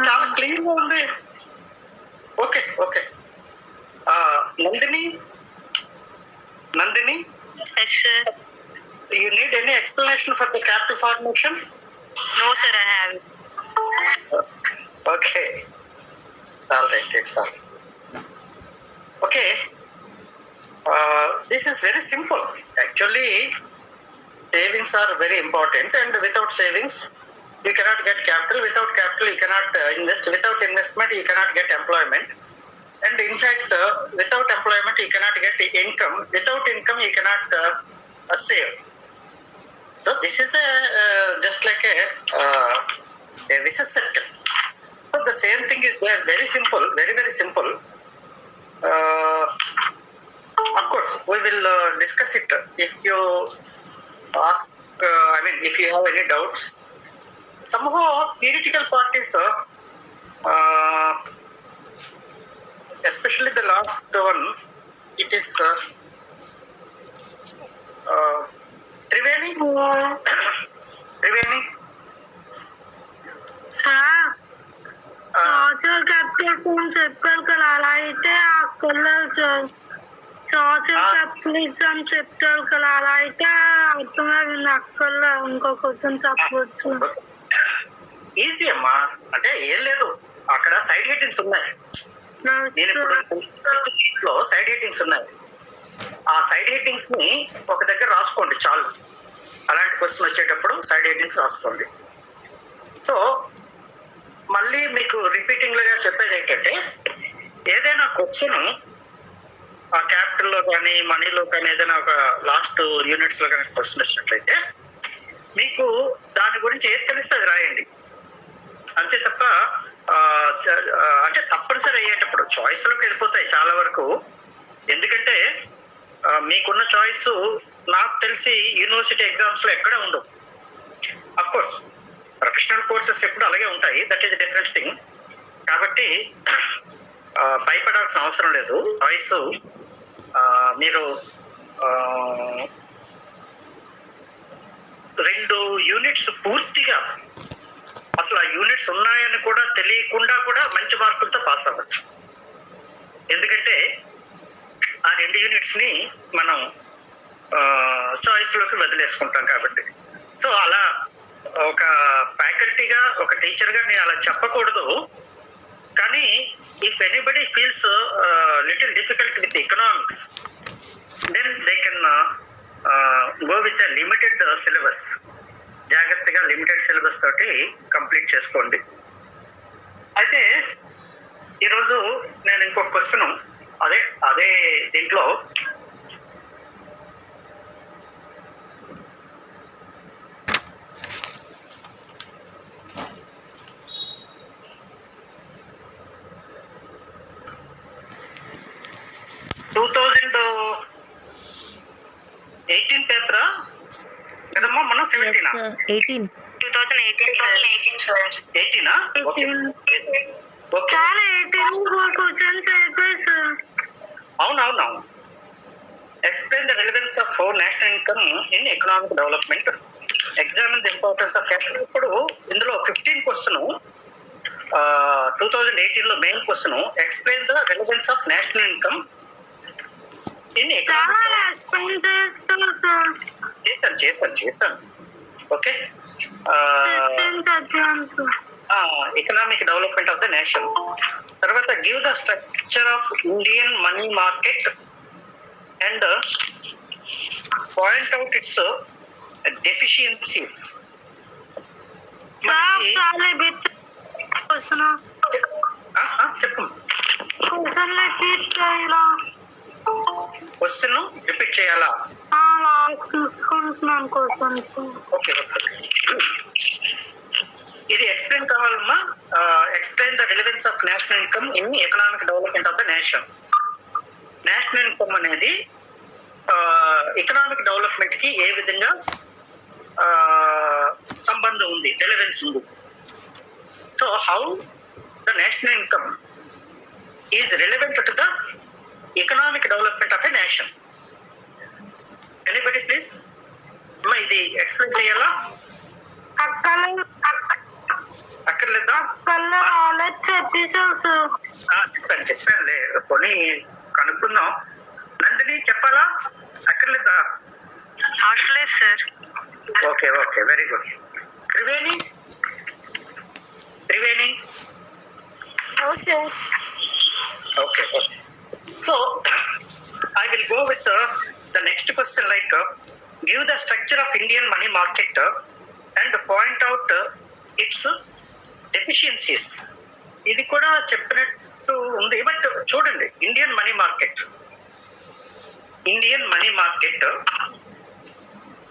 చాలా క్లీన్ గా ఉంది. Okay okay. Nandini Yes, sir. you need any explanation for the capital formation? No, sir, I haven't. Okay, all right, it's all. Okay, this is very simple actually. Savings are very important, and without savings you cannot get capital. Without capital you cannot invest. Without investment you cannot get employment, and in fact without employment you cannot get income. Without income you cannot save. So this is a just like a vicious circle. So the same thing is there. Very simple, very simple. Of course we will discuss it if you ask. If you have any doubts. Somehow theoretical part is especially the last one, it is Triveni. Social capital phone చెప్పారు కదా, అలా అయితే అక్కర్లేదు. Social capitalism చెప్తారు కదా, అలా అయితే అర్థమైంది. అక్కర్లే, ఇంకో క్వశ్చన్ చెప్పవచ్చు. ఈజీ అమ్మా, అంటే ఏం లేదు, అక్కడ సైడ్ హెడ్డింగ్స్ ఉన్నాయి. నేను ఇప్పుడు సైడ్ హెడ్డింగ్స్ ఉన్నాయి. ఆ సైడ్ హెడ్డింగ్స్ ని ఒక దగ్గర రాసుకోండి చాలు. అలాంటి క్వశ్చన్ వచ్చేటప్పుడు సైడ్ హెడ్డింగ్స్ రాసుకోండి. సో మళ్ళీ మీకు రిపీటింగ్ గా చెప్పేది ఏంటంటే, ఏదైనా క్వశ్చన్ ఆ క్యాపిటల్ లో కానీ మనీలో కానీ ఏదైనా ఒక లాస్ట్ యూనిట్స్ లో కానీ క్వశ్చన్ వచ్చినట్లయితే మీకు దాని గురించి ఏది తెలిస్తే అది రాయండి. అంతే తప్ప అంటే తప్పనిసరి అయ్యేటప్పుడు చాయిస్ లోకి వెళ్ళిపోతాయి చాలా వరకు. ఎందుకంటే మీకున్న చాయిస్ నాకు తెలిసి యూనివర్సిటీ ఎగ్జామ్స్ లో ఎక్కడ ఉండవు. అఫ్ కోర్స్ ప్రొఫెషనల్ కోర్సెస్ ఎప్పుడు అలాగే ఉంటాయి, దట్ ఈస్ డిఫరెంట్ థింగ్. కాబట్టి భయపడాల్సిన అవసరం లేదు. చాయిస్ మీరు 2 యూనిట్స్ పూర్తిగా అసలు ఆ యూనిట్స్ ఉన్నాయని కూడా తెలియకుండా కూడా మంచి మార్కులతో పాస్ అవ్వచ్చు. ఎందుకంటే ఆ 2 యూనిట్స్ ని మనం చాయిస్ లోకి వదిలేసుకుంటాం కాబట్టి. సో అలా ఒక ఫ్యాకల్టీగా, ఒక టీచర్గా నేను అలా చెప్పకూడదు. కానీ if anybody feels little difficult with economics, then they can go with a limited syllabus. జాగ్రత్తగా లిమిటెడ్ సిలబస్ తోటి కంప్లీట్ చేసుకోండి. అయితే ఈరోజు నేను ఇంకొక క్వశ్చన్ అదే దీంట్లో పేపరా కదమ్మా, మనం 17 2018 sir. 18 ఓకే. అవునవును. Explain the relevance of national income in economic development, examine the importance of capital. ఇప్పుడు ఇందులో 15 క్వశ్చన్ 2018 లో main question, explain the relevance of national income in economic. చేస్తాను. Okay. Economic development of the nation. తర్వాత give the structure of Indian money market and point out its deficiencies. చెప్పు. Question repeat చేయాలా? Okay. ఇది explain కావాలమ్మా. Explain the relevance of national income in economic development of the nation. National income అనేది economic development కి ఏ విధంగా సంబంధం ఉంది, relevance ఉంది. So how the national income is relevant to the economic development of a nation. Anybody please. అమ్మా ఇది explain చేయాలా? అక్కర్లేదా? Officer sir. చెప్పానులే, కొని కనుక్కుందాం. నందిని చెప్పాలా అక్కర్లేదా? అవసరం లేదు sir. Okay okay, very good. Triveni Triveni no sir. Okay. So, I will go with the next question, like give the structure of Indian money market and point out its deficiencies. ఇది కూడా చెప్పినట్టు ఉంది, బట్ చూడండి, Indian money market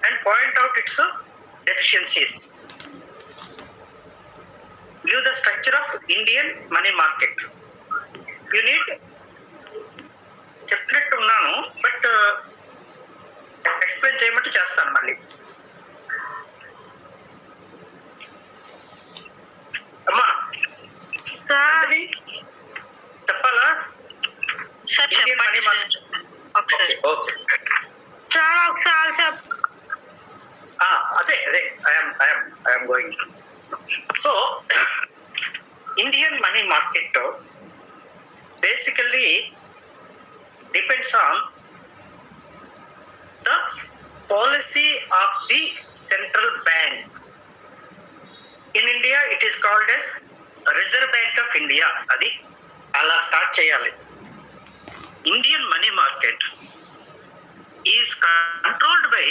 and point out its deficiencies. Give the structure of Indian money market. You need చెప్పినట్టు ఉన్నాను, but explain చేయమంటే చేస్తాను మళ్ళీ. అమ్మా సార్ నందిని, చెప్పాలా? సార్ ఇండియన్ మనీ చెప్పండి మార్కెట్. సార్ ఒకసారి. ఓకే సార్ ఒకసారి అదే I'm going. So Indian money market basically depends on the policy of the central bank. In India it is called as Reserve Bank of India. Adi ala start cheyali. Indian money market is controlled by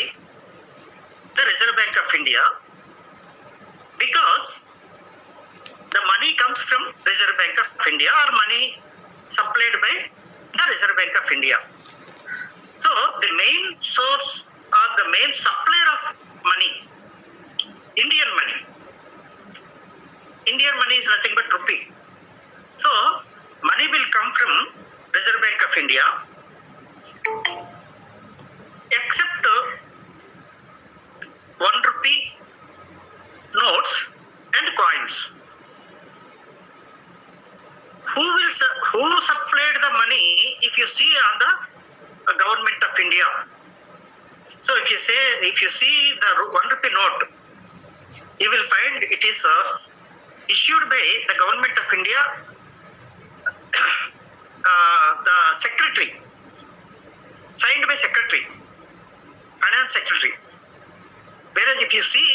the Reserve Bank of India because the money comes from Reserve Bank of India or money supplied by the Reserve Bank of India. So the main source or the main supplier of money, Indian money is nothing but rupee. So money will come from Reserve Bank of India except 1 rupee notes and coins. Who supplied the money? If you see on the government of India, so if you see the 1 rupee note, you will find it is issued by the government of India, the secretary, signed by secretary, finance secretary. Whereas if you see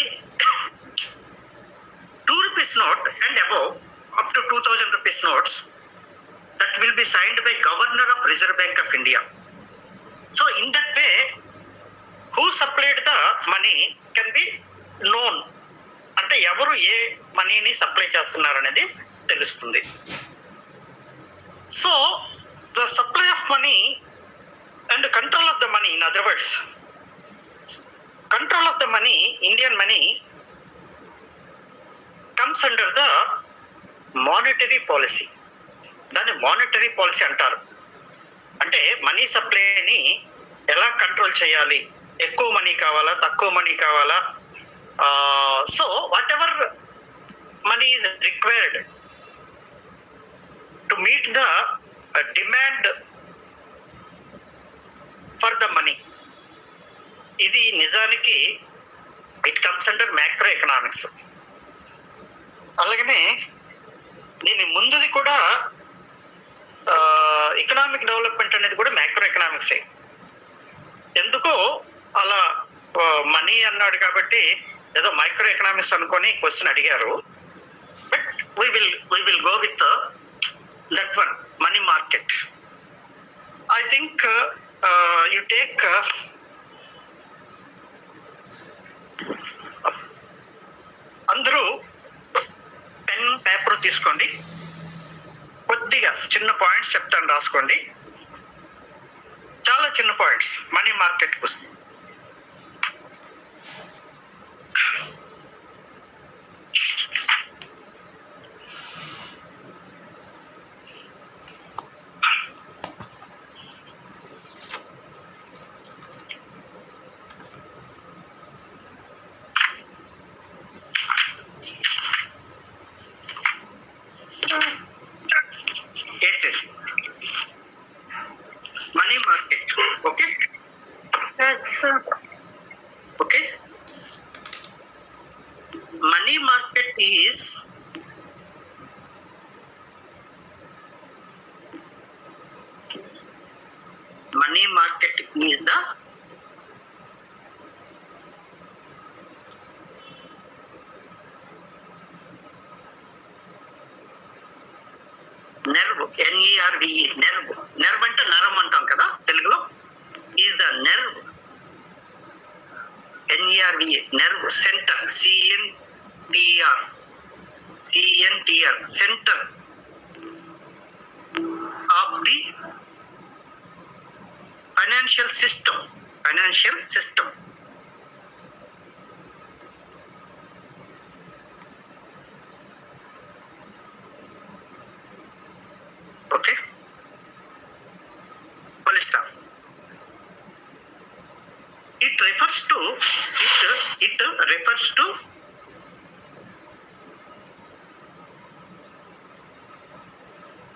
2 rupees note and above, up to 2000 rupees notes, that will be signed by Governor of Reserve Bank of India. So in that way, who supplied the money can be known. అంటే ఎవరు ఏ మనీని supply చేస్తున్నారు అనేది తెలుస్తుంది. So the supply of money and control of the money, in other words control of the money, Indian money comes under the monetary policy. దాన్ని monetary policy అంటారు. అంటే money సప్లైని ఎలా కంట్రోల్ చేయాలి, ఎక్కువ మనీ కావాలా, తక్కువ మనీ కావాలా, so what ever money is required to meet the demand for the money. ఇది నిజానికి it comes under macro economics. అలాగనే దీని ముందుది కూడా ఎకనామిక్ డెవలప్మెంట్ అనేది కూడా మ్యాక్రో ఎకనామిక్సే. ఎందుకో అలా మనీ అన్నాడు కాబట్టి ఏదో మైక్రో ఎకనామిక్స్ అనుకొని క్వశ్చన్ అడిగారు. But we will go with that one, money market. I think you take అందరూ పెన్ పేపర్ తీసుకోండి, కొద్దిగా చిన్న పాయింట్స్ చెప్తాను, రాసుకోండి. చాలా చిన్న పాయింట్స్ మనీ మార్కెట్ కోసం. Money market, okay? Yes. is the nerve, NERVE, nerve. Nerve అంటే నరం అంటాం కదా తెలుగులో. Is the nerve, NERVE, nerve center, CNTR, center of the financial system. Okay, full stop. It refers to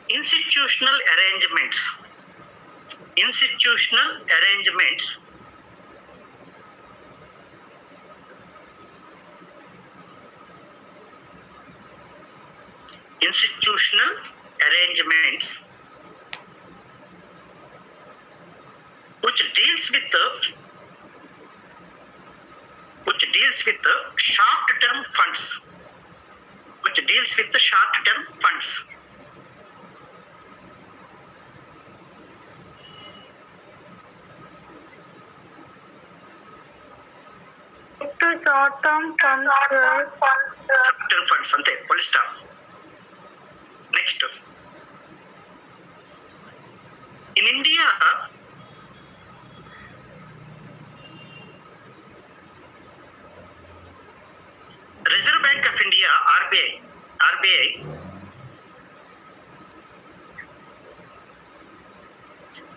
institutional arrangements which deals with short term funds. short term funds. Short term funds ante, full stop. Next, in India, Reserve Bank of India, RBI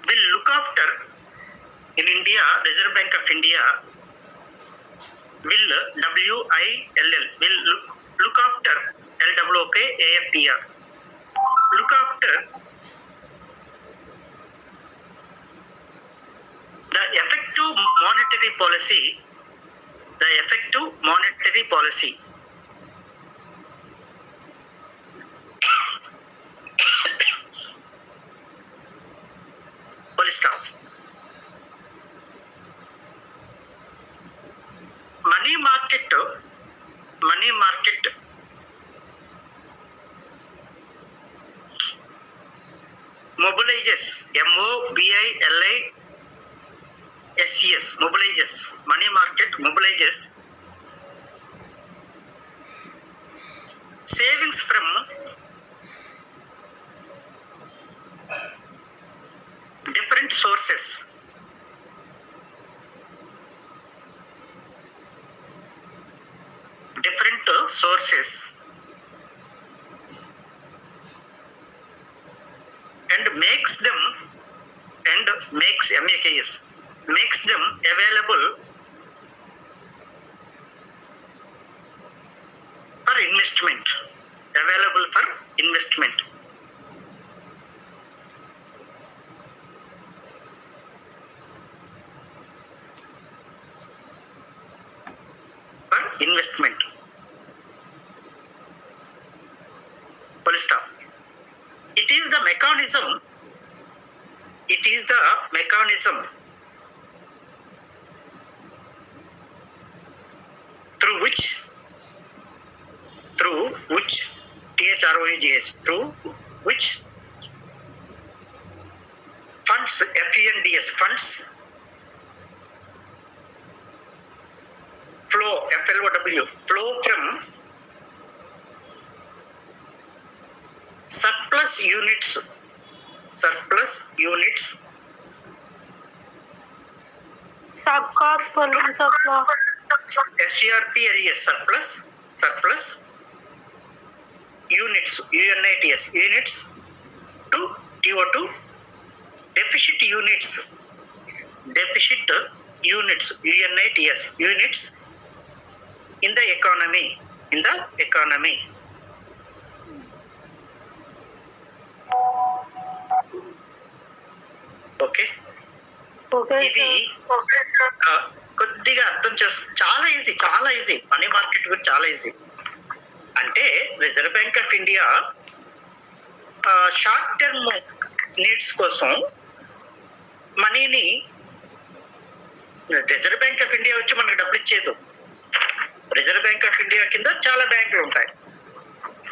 will look after, in India, Reserve Bank of India will, WILL, will look after, LOOKAFTR, look after the effective monetary policy, full stop. Money market mobilizes, mobilizes, money market mobilizes savings from different sources. And makes them available for investment. Full stop. It is the mechanism through which THROUGH, through which funds, FUNDS, funds flow, FLOW, flow from surplus units, Subcost police supply. SCRPLES, surplus units, units to TO2, deficit units, UNITS, units in the economy. Okay, ఇది కొద్దిగా అర్థం చాలా easy. Money market గురించి చాలా easy. అంటే reserve bank of India short term needs కోసం మనీని reserve bank of India వచ్చి మనకు డబ్బులు ఇచ్చేది. రిజర్వ్ బ్యాంక్ ఆఫ్ ఇండియా కింద చాలా బ్యాంకులు ఉంటాయి.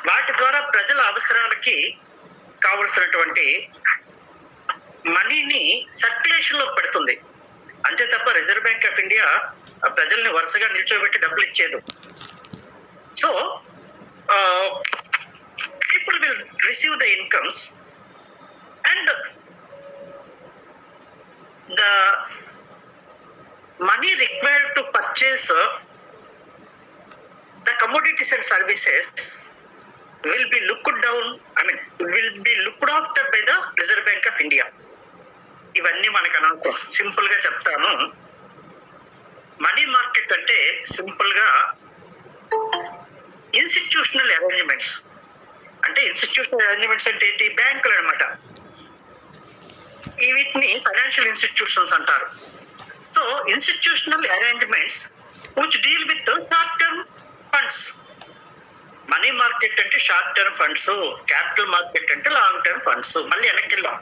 వాటి ద్వారా ప్రజల అవసరాలకి కావలసినటువంటి మనీని సర్క్యులేషన్ లో పెడుతుంది. అంతే తప్ప రిజర్వ్ బ్యాంక్ ఆఫ్ ఇండియా ప్రజల్ని వరుసగా నిల్చోబెట్టి డబ్బులు ఇచ్చేది. So people will receive the incomes and the money required to purchase the commodities and services will be looked down, will be looked after by the Reserve Bank of India. ఇవన్నీ మనకు అనవసరం. Simple గా చెప్తాను. Money market అంటే simple గా institutional arrangements. అంటే institutional arrangements అంటే ఏంటి? బ్యాంకులు అనమాట. వీటిని ఫైనాన్షియల్ ఇన్స్టిట్యూషన్స్ అంటారు. So institutional arrangements which deal with the short term funds. Money market ante short term funds, capital market ante long term funds. Malli enakillam.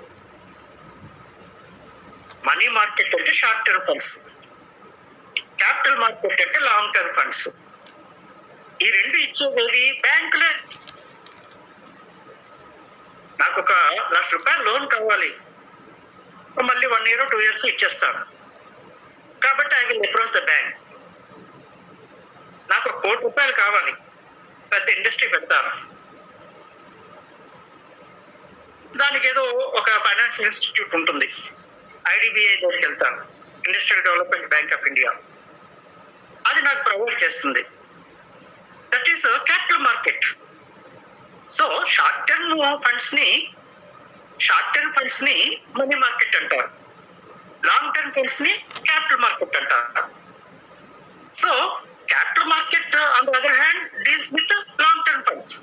Money market ante short term funds, capital market ante long term funds. ఈ రెండు ఇచ్చేవి బ్యాంకులే. నాకు ఒక ₹1,00,000 loan కావాలి, మళ్ళీ 1 year 2 years ఇచ్చేస్తాను. కాబట్టి I will approach the bank. నాకు ₹1,00,00,000 కావాలి, పెద్ద ఇండస్ట్రీ పెడతాను, దానికి ఏదో ఒక ఫైనాన్షియల్ ఇన్స్టిట్యూట్ ఉంటుంది, IDBI దగ్గరికి వెళ్తాను, industrial development bank of India. అది నాకు ప్రొవైడ్ చేస్తుంది. That is capital market. So short term funds ని మనీ మార్కెట్ అంటారు, లాంగ్ టర్మ్ ఫండ్స్ ని క్యాపిటల్ మార్కెట్ అంటారు. So capital market on the other hand deals with long term funds.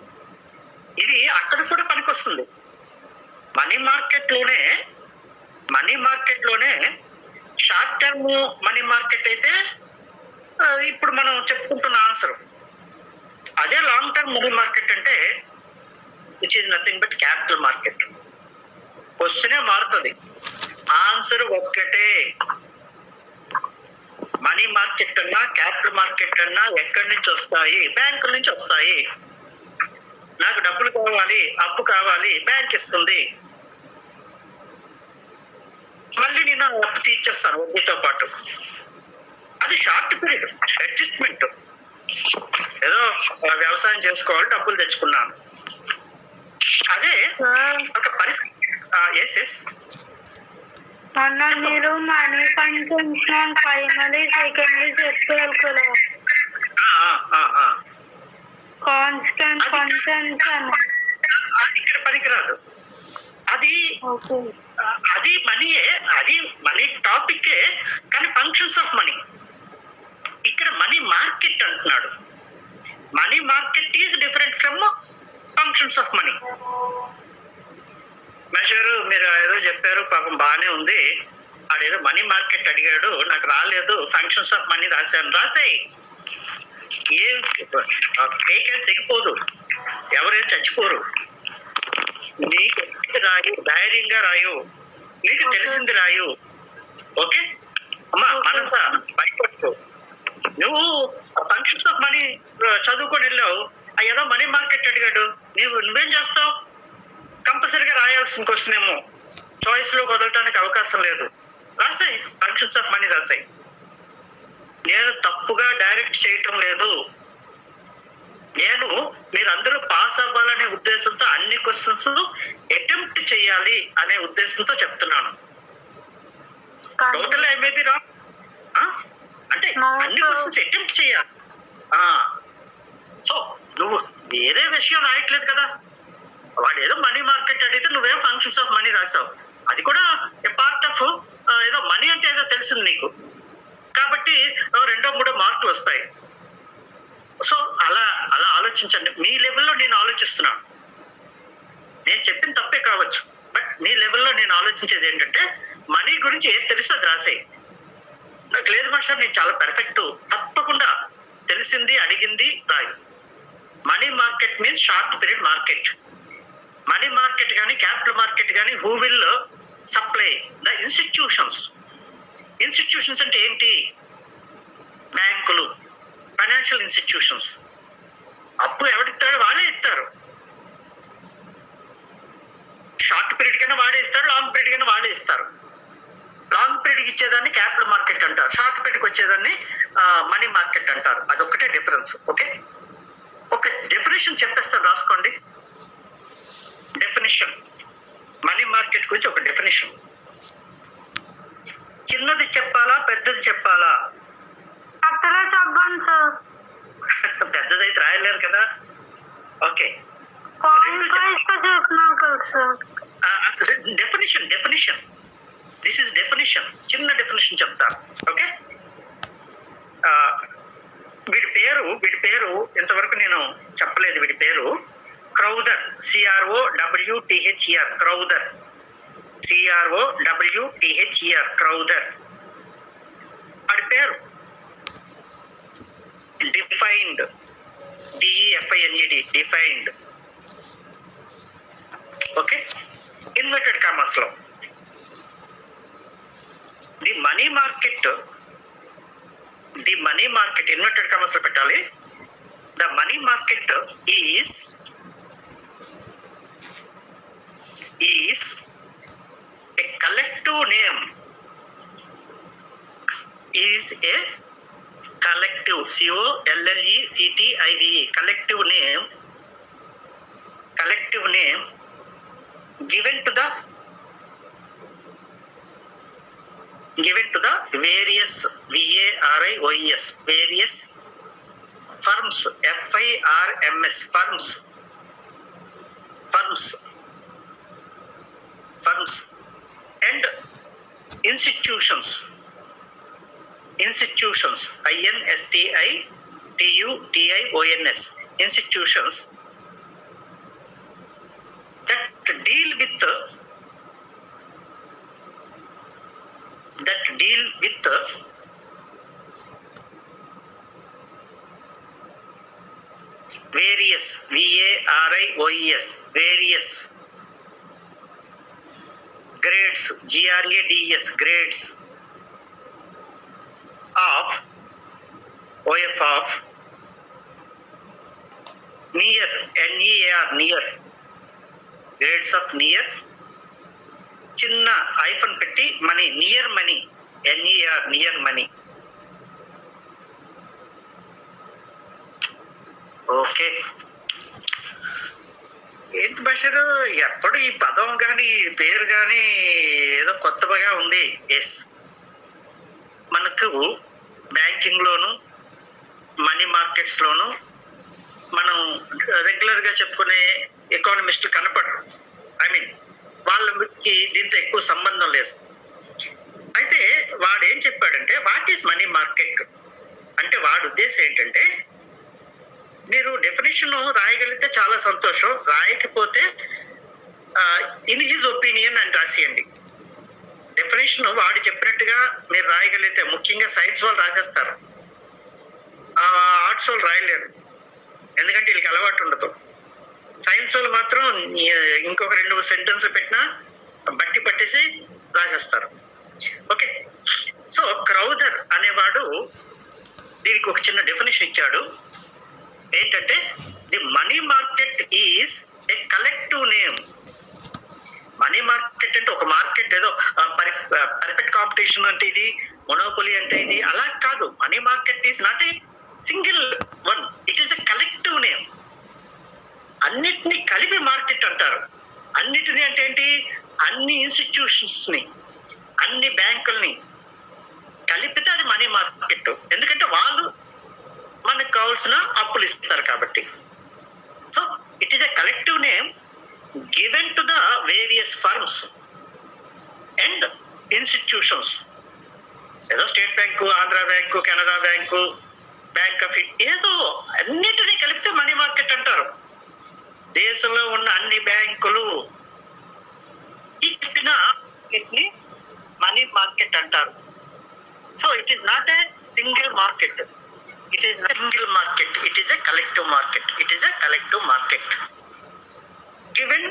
ఇది అక్కడ కూడా పనికొస్తుంది. మనీ మార్కెట్ లోనే షార్ట్ టర్మ్ మనీ మార్కెట్ అయితే ఇప్పుడు మనం చెప్పుకుంటున్న ఆన్సర్. అదే లాంగ్ టర్మ్ మనీ మార్కెట్ అంటే which is nothing but capital market. క్వశ్చనే మారుతుంది, ఆన్సర్ ఒక్కటే. మనీ మార్కెట్ అన్నా క్యాపిటల్ మార్కెట్ అన్నా ఎక్కడి నుంచి వస్తాయి? బ్యాంకుల నుంచి వస్తాయి. నాకు డబ్బులు కావాలి, అప్పు కావాలి, బ్యాంక్ ఇస్తుంది, మళ్ళీ నేను అప్పు తీర్చేస్తాను వడ్డీతో పాటు. అది షార్ట్ పీరియడ్ అడ్జస్ట్మెంట్. ఏదో వ్యవసాయం చేసుకోవాలి, డబ్బులు తెచ్చుకున్నాను, అదే ఒక పరిస్థితి. అన్న మీరు మనీ కన్సంప్షన్ ప్రైమరీ సెకండరీ చెప్పారు కదా, కాన్స్టెంట్ కన్సంప్షన్ ఇక్కడ పనికిరాదు. అది మనీయే, అది మనీ టాపిక్, కానీ ఫంక్షన్స్ ఆఫ్ మనీ. ఇక్కడ మనీ మార్కెట్ అంటున్నాడు. Money market is different from functions of money. మేషగారు మీరు ఏదో చెప్పారు, పాపం బాగానే ఉంది. ఆడేదో మనీ మార్కెట్ అడిగాడు, నాకు రాలేదు, ఫంక్షన్స్ ఆఫ్ మనీ రాశాను. రాసాయి, ఏం కేకేం తెగిపోదు, ఎవరేం చచ్చిపోరు. నీకు రాయు, ధైర్యంగా రాయు, నీకు తెలిసింది రాయు. ఓకే అమ్మా, మనసా భయపడుకో. నువ్వు ఫంక్షన్స్ ఆఫ్ మనీ చదువుకొని వెళ్ళావు, ఏదో మనీ మార్కెట్ అడిగాడు, నువ్వేం చేస్తావు? కంపల్సరీగా రాయాల్సిన క్వశ్చన్ ఏమో, చాయిస్ లో వదలటానికి అవకాశం లేదు. రాసాయి, ఫంక్షన్స్ ఆఫ్ మనీ రాసాయి. నేను తప్పుగా డైరెక్ట్ చేయటం లేదు. నేను మీరందరూ పాస్ అవ్వాలనే ఉద్దేశంతో అన్ని క్వశ్చన్స్ అటెంప్ట్ చేయాలి అనే ఉద్దేశంతో చెప్తున్నాను. Total I may be wrong, అంటే అన్ని క్వశ్చన్స్ అటెంప్ట్ చేయాలి. సో నువ్వు వేరే విషయం రాయట్లేదు కదా. వాడు ఏదో మనీ మార్కెట్ అడిగితే నువ్వేం ఫంక్షన్స్ ఆఫ్ మనీ రాసావు. అది కూడా ఏ పార్ట్ ఆఫ్ ఏదో మనీ అంటే ఏదో తెలిసింది నీకు, కాబట్టి 2-3 మార్కులు వస్తాయి. సో అలా ఆలోచించండి. మీ లెవెల్లో నేను ఆలోచిస్తున్నాను. నేను చెప్పిన తప్పే కావచ్చు, బట్ మీ లెవెల్లో నేను ఆలోచించేది ఏంటంటే మనీ గురించి ఏది తెలిస్తే అది రాసేయి. నాకు లేదు మాస్టర్, నేను చాలా పర్ఫెక్ట్, తప్పకుండా తెలిసింది అడిగింది రాయి. Money market means short period market. Money market కానీ క్యాపిటల్ మార్కెట్ కానీ who will supply the institutions. Institutions అంటే ఏంటి? బ్యాంకులు, ఫైనాన్షియల్ ఇన్స్టిట్యూషన్స్. అప్పు ఎవడిస్తాడో వాళ్ళే ఇస్తారు. షార్ట్ పీరియడ్ కన్నా వాడే ఇస్తాడు, లాంగ్ పీరియడ్ కన్నా వాడే ఇస్తారు. లాంగ్ పీరియడ్ ఇచ్చేదాన్ని క్యాపిటల్ మార్కెట్ అంటారు, షార్ట్ పీరియడ్కి వచ్చేదాన్ని మనీ మార్కెట్ అంటారు. అదొక్కటే డిఫరెన్స్. ఓకే, ఒక డెఫినేషన్ చెప్పేస్తాను, రాసుకోండి. డెఫినేషన్, మనీ మార్కెట్ గురించి ఒక డెఫినేషన్. చిన్నది చెప్పాలా పెద్దది చెప్పాలా? అట్లే చెప్పండి సార్. పెద్దదైతే రాయలేరు కదా. ఓకే, పాయింట్ వైజ్ గా చెప్పినాం కదా sir. Definition this is definition. చిన్న డెఫినేషన్ చెప్తాను. ఓకే, వీడి పేరు ఇంతవరకు నేను చెప్పలేదు. వీడి పేరు Crowther, CROWTHER, Crowther, CROWTHER, Crowther. వాడి పేరు defined, DEFINED, defined. Okay, inverted commas లో the money market inverted commas లో పెట్టాలి. The money market is a collective name, is a collective, COLLECTIVE, collective name given to the various VARIOS, various firms, FIRMS, firms and institutions, INSTITUTIONS, institutions that deal with various VARIOS, various grades, GRADS, grades of near, NEAR, grades of near, చిన్న hyphen పెట్టి money, near money, NEAR, near money. Okay, ఏంటి బషరు ఎప్పుడు ఈ పదం కానీ పేరు కానీ ఏదో కొత్తగా ఉంది. ఎస్, మనకు బ్యాంకింగ్ లోను మనీ మార్కెట్స్ లోను మనం రెగ్యులర్ గా చెప్పుకునే ఎకానమిస్టులు కనపడరు. వాళ్ళకి దీంతో ఎక్కువ సంబంధం లేదు. అయితే వాడు ఏం చెప్పాడంటే, వాట్ ఈస్ మనీ మార్కెట్ అంటే వాడి ఉద్దేశం ఏంటంటే, మీరు డెఫినేషన్ రాయగలిగితే చాలా సంతోషం, రాయకపోతే ఇన్ హిజ్ ఒపీనియన్ అని రాసేయండి. డెఫినేషన్ వాడు చెప్పినట్టుగా మీరు రాయగలిగితే, ముఖ్యంగా సైన్స్ వాళ్ళు రాసేస్తారు, ఆర్ట్స్ వాళ్ళు రాయలేరు, ఎందుకంటే వీళ్ళకి అలవాటు ఉండదు. సైన్స్ వాళ్ళు మాత్రం ఇంకొక 2 సెంటెన్స్ పెట్టినా బట్టి పట్టేసి రాసేస్తారు. ఓకే, సో క్రౌదర్ అనేవాడు దీనికి ఒక చిన్న డెఫినేషన్ ఇచ్చాడు. ఏంటంటే, the money market is a collective name. Money market అంటే ఒక మార్కెట్ ఏదో పర్ఫెక్ట్ కాంపిటీషన్ అంటే ఇది, మొనోపొలీ అంటే ఇది, అలా కాదు. Money market is not a single one, it is a collective name. అన్నిటినీ కలిపి మార్కెట్ అంటారు. అన్నిటినీ అంటే ఏంటి? అన్ని ఇన్స్టిట్యూషన్స్ ని, అన్ని బ్యాంకుల్ని కలిపితే అది మనీ మార్కెట్. ఎందుకంటే వాళ్ళు మనకు కావాల్సిన అప్పులు ఇస్తారు కాబట్టి. So it is a collective name given to the various firms and institutions. ఏదో State Bank, Andhra Bank, Canara Bank, Bank of India, ఏదో అన్నిటినీ కలిపితే మనీ మార్కెట్ అంటారు. దేశంలో ఉన్న అన్ని బ్యాంకులు ఇచ్చిన మనీ మార్కెట్ అంటారు. So it is not a single market, it is single market, it is a collective market, it is a collective market given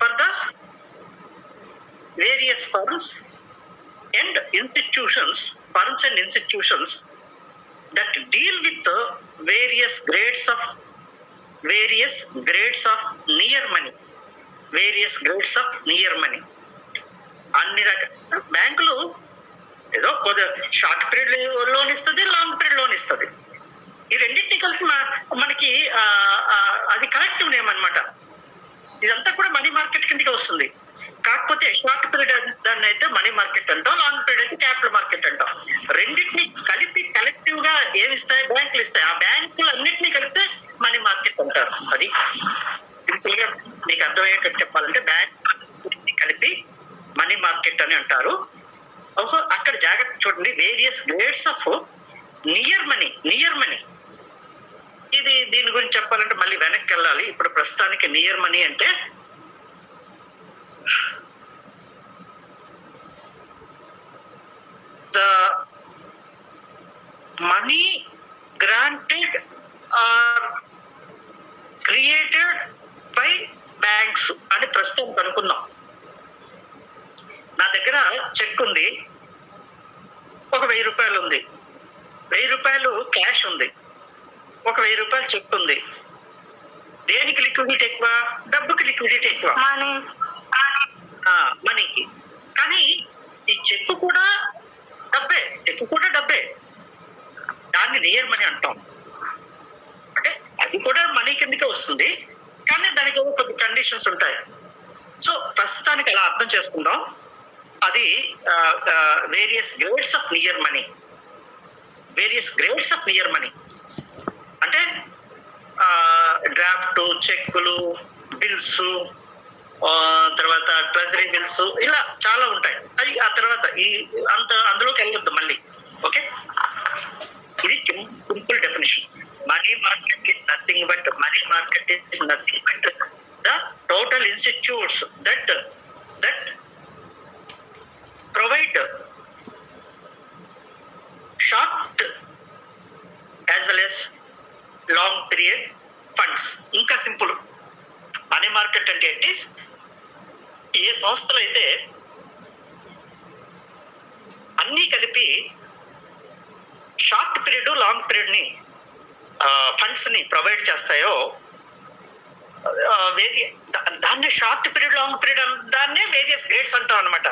for the various firms institutions, firms and institutions that deal with various grades of near money, అన్ని రకాల బ్యాంకులు ఏదో కొద్ది short period loan ఇస్తుంది, long period loan ఇస్తుంది. ఈ రెండింటిని కలిపి మనకి అది కలెక్టివ్ నేమ్ అన్నమాట. ఇదంతా కూడా మనీ మార్కెట్ కిందకి వస్తుంది. కాకపోతే షార్ట్ పీరియడ్ దాన్ని అయితే మనీ మార్కెట్ అంటాం, లాంగ్ పీరియడ్ అయితే క్యాపిటల్ మార్కెట్ అంటాం. రెండింటిని కలిపి కలెక్టివ్ గా ఏమి ఇస్తాయి? బ్యాంకులు ఇస్తాయి. ఆ బ్యాంకులు అన్నింటినీ కలిపితే మనీ మార్కెట్ అంటారు. అది సింపుల్ గా మీకు అర్థమయ్యేటట్టు చెప్పాలంటే బ్యాంక్ కలిపి మనీ మార్కెట్ అని అంటారు. అక్కడ జాగ్రత్త చూడండి, various grades of near money. ఇది దీని గురించి చెప్పాలంటే మళ్ళీ వెనక్కి వెళ్ళాలి. ఇప్పుడు ప్రస్తుతానికి నియర్ మనీ అంటే the money granted or created by banks అని ప్రస్తుతం అనుకుందాం. నా దగ్గర చెక్ ఉంది, ఒక 1000 రూపాయలు ఉంది, 1000 రూపాయలు క్యాష్ ఉంది, ఒక 1000 రూపాయలు చెక్ ఉంది. దేనికి లిక్విడిటీ ఎక్కువ? డబ్బుకి లిక్విడిటీ ఎక్కువ, మనీకి. కానీ ఈ చెక్ కూడా డబ్బే, దాన్ని నియర్ మనీ అంటాం. అంటే అది కూడా మనీ కిందకే వస్తుంది, కానీ దానికి కొన్ని కండిషన్స్ ఉంటాయి. సో ప్రస్తుతానికి అలా అర్థం చేసుకుందాం. అది various grades of near money. అంటే డ్రాఫ్ట్, చెక్కులు, బిల్స్, తర్వాత ట్రెజరీ బిల్స్, ఇలా చాలా ఉంటాయి. అది ఆ తర్వాత అందులోకి వెళ్ళొద్దు మళ్ళీ. ఓకే, ఇది simple definition. Money market is nothing but the total institutes that provide short as well as long period funds. ఇంకా సింపుల్, మనీ మార్కెట్ అంటే ఏంటి? ఏ సంస్థలు అయితే అన్నీ కలిపి షార్ట్ పీరియడ్, లాంగ్ పీరియడ్ ని ఫండ్స్ ని ప్రొవైడ్ చేస్తాయో దాన్ని షార్ట్ పీరియడ్, లాంగ్ పీరియడ్ దాన్నే వేరియస్ గ్రేడ్స్ అంటాం అనమాట.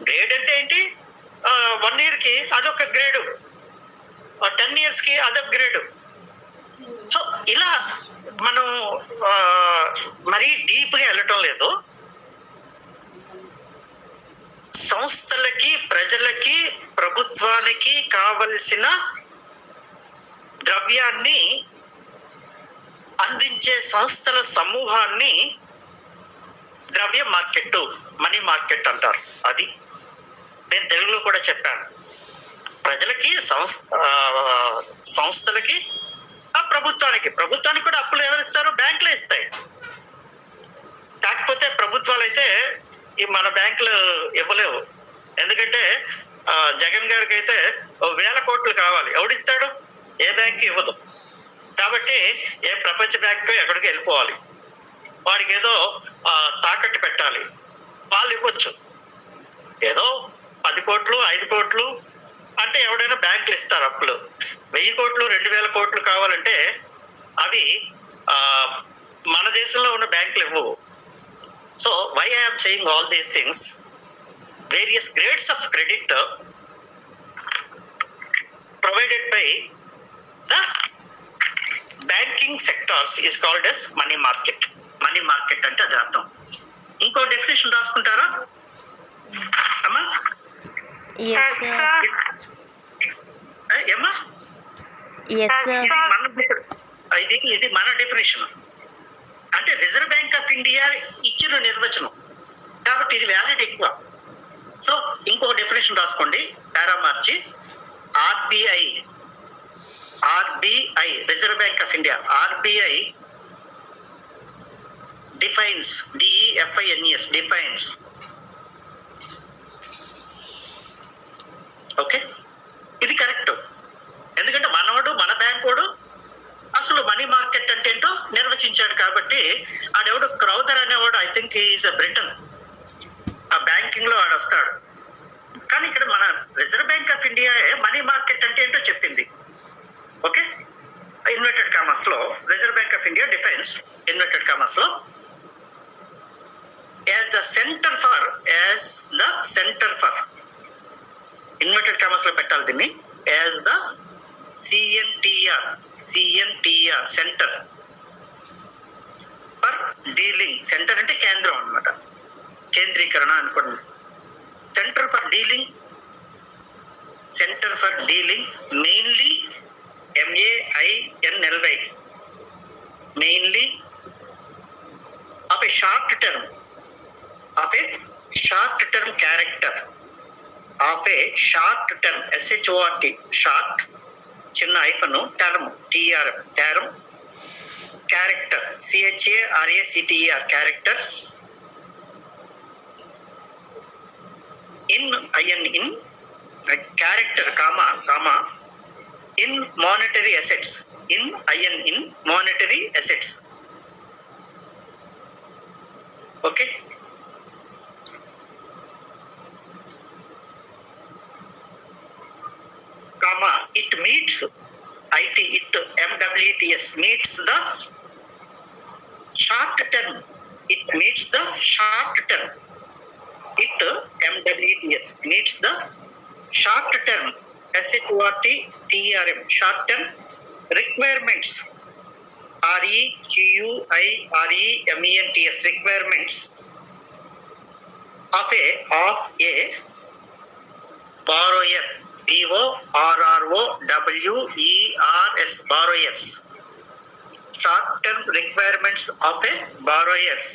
గ్రేడ్ అంటే ఏంటి? 1 year కి అదొక గ్రేడు, 10 years కి అదొక గ్రేడు. సో ఇలా మనం మరీ డీప్ గా వెళ్ళటం లేదు. సంస్థలకి, ప్రజలకి, ప్రభుత్వానికి కావలసిన ద్రవ్యాన్ని అందించే సంస్థల సమూహాన్ని ద్రవ్య మార్కెట్, మనీ మార్కెట్ అంటారు. అది నేను తెలుగులో కూడా చెప్పాను. ప్రజలకి, సంస్థలకి, ప్రభుత్వానికి కూడా అప్పులు ఎవరిస్తారు? బ్యాంకులే ఇస్తాయి. కాకపోతే ప్రభుత్వాలు అయితే మన బ్యాంకులు ఇవ్వలేవు. ఎందుకంటే జగన్ గారికి అయితే 1000 కోట్లు కావాలి, ఎవడిస్తాడు? ఏ బ్యాంకు ఇవ్వదు. కాబట్టి ఏ ప్రపంచ బ్యాంకు ఎక్కడికి వెళ్ళిపోవాలి, వాడికి ఏదో తాకట్టు పెట్టాలి, వాళ్ళు ఇవ్వచ్చు. ఏదో 10 కోట్లు, 5 కోట్లు అంటే ఎవడైనా బ్యాంకులు ఇస్తారు అప్పులు. 1000 కోట్లు, 2000 కోట్లు కావాలంటే అవి మన దేశంలో ఉన్న బ్యాంకులు ఇవ్వవు. So why I'm saying all these things, various grades of credit provided by the banking sectors is called as money market. Money market అంటే అది అర్థం. ఇంకో డెఫినేషన్ రాసుకుంటారా అమ్మా? ఏమ్మా? ఇది మన డెఫినేషన్. అంటే రిజర్వ్ బ్యాంక్ ఆఫ్ ఇండియా ఇచ్చిన నిర్వచనం కాబట్టి ఇది వ్యాలిడ్ ఎక్కువ. సో ఇంకో డెఫినేషన్ రాసుకోండి, పారా మార్చి. RBI, Reserve bank of India, RBI defines, DEFINES, defines. ఓకే, ఇది కరెక్ట్. ఎందుకంటే మన బ్యాంకోడు అసలు మనీ మార్కెట్ అంటే ఏంటో నిర్వచించాడు. కాబట్టి ఆడెవడు క్రౌదర్ అనేవాడు, ఐ థింక్ ఈజ్ బ్రిటన్, ఆ బ్యాంకింగ్ లో ఆడు వస్తాడు. కానీ ఇక్కడ మన Reserve bank of India money market అంటే ఏంటో చెప్పింది. ఓకే, ఇన్వర్టెడ్ కామర్స్ లో Reserve bank of India defines inverted commas లో as the centre for inverted commas లో పెట్టాలి దీన్ని, as the CNTR centre for dealing. Centre అంటే కేంద్రం అన్నమాట, కేంద్రీకరణ అనుకోండి. Centre for dealing mainly MAINLY mainly of a short term character SHORT short చిన్న hyphen term TRM character CHARACTER character in character comma in monetary assets in monetary assets. Okay, comma it meets MWTS meets the short term. MWTS meets the short term SHORT TRM short term requirements REGUIREMENTS requirements of a borrower BORROWERS borrowers. Short term requirements of a borrowers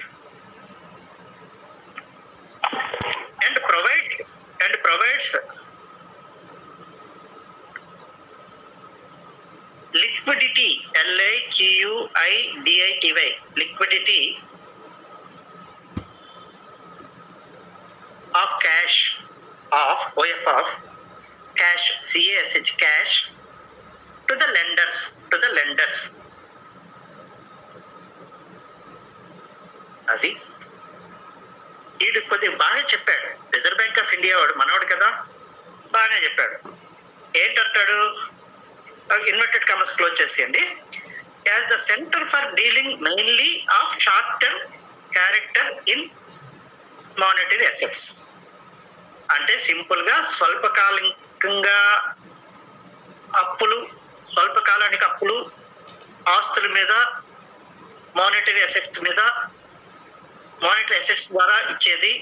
and provides liquidity LIQUIDITY liquidity of cash of cash cash to the lenders అది వీడు కొద్దిగా బాగా చెప్పాడు. Reserve bank of India వాడు మనవాడు కదా, బాగానే చెప్పాడు. ఏంటంటాడు, ఇన్వర్టెడ్ కామర్స్ క్లోజ్ చేసేయండి. As the centre for dealing mainly of short term character in monetary assets అంటే సింపుల్ గా స్వల్పకాలికంగా స్వల్పకాలానికి అప్పులు, ఆస్తుల మీద, మానిటరీ అసెట్స్ ద్వారా ఇచ్చేది.